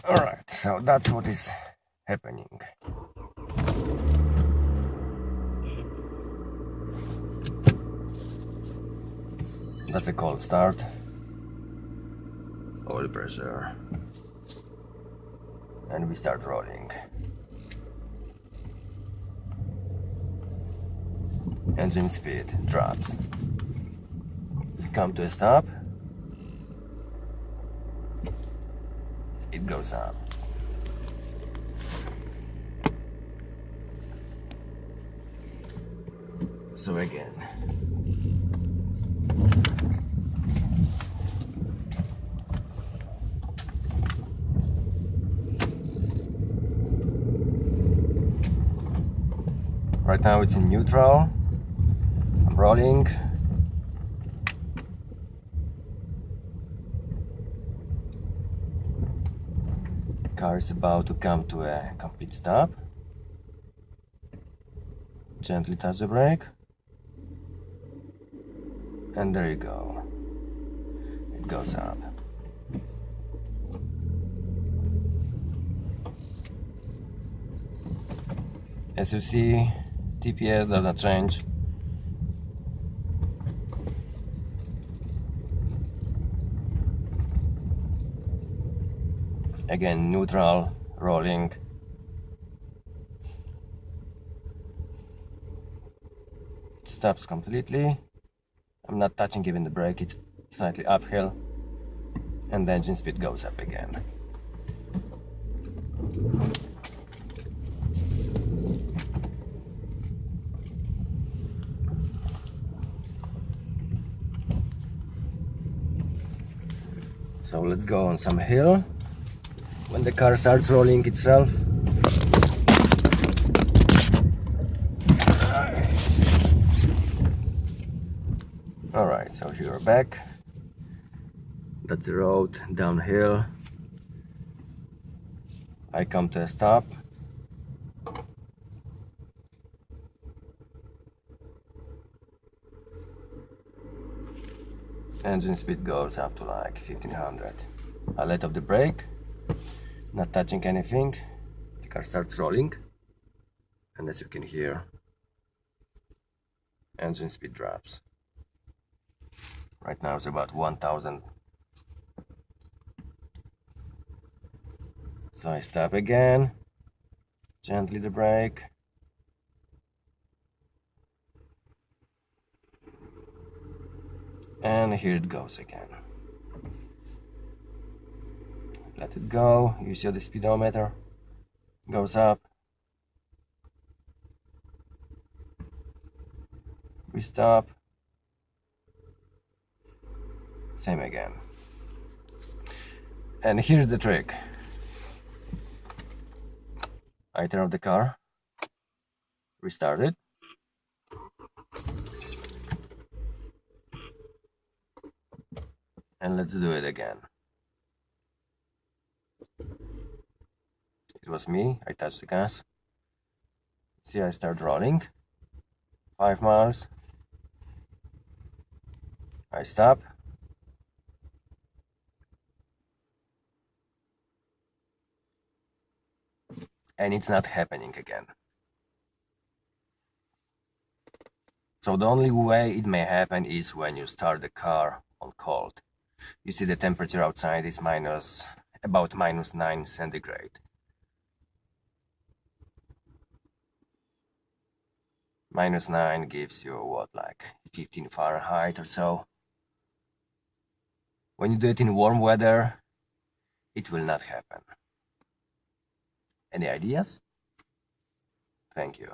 Alright, so that's what is happening. That's a cold start. Oil pressure. And we start rolling. Engine speed drops. We come to a stop. It goes up. So again. Right now it's in neutral. I'm rolling. Car is about to come to a complete stop. Gently touch the brake. And there you go. It goes up. As you see, TPS does not change. Again, neutral, rolling. It stops completely. I'm not touching even the brake, it's slightly uphill. And the engine speed goes up again. So let's go on some hill. When the car starts rolling itself. Alright, so here we're back. That's the road downhill. I come to a stop. Engine speed goes up to like 1500. I let off the brake, not touching anything. The car starts rolling, and as you can hear, engine speed drops. Right now it's about 1000. So I stop again, gently the brake. And here it goes again. Let it go. You see the speedometer goes up. We stop. Same again. And here's the trick. I turn off the car, restart it. And let's do it again. It was me, I touched the gas. See, I start rolling. 5 miles. I stop. And it's not happening again. So the only way it may happen is when you start the car on cold. You see the temperature outside is about -9 centigrade. -9 gives you what, like 15 Fahrenheit or so. When you do it in warm weather, it will not happen. Any ideas? Thank you.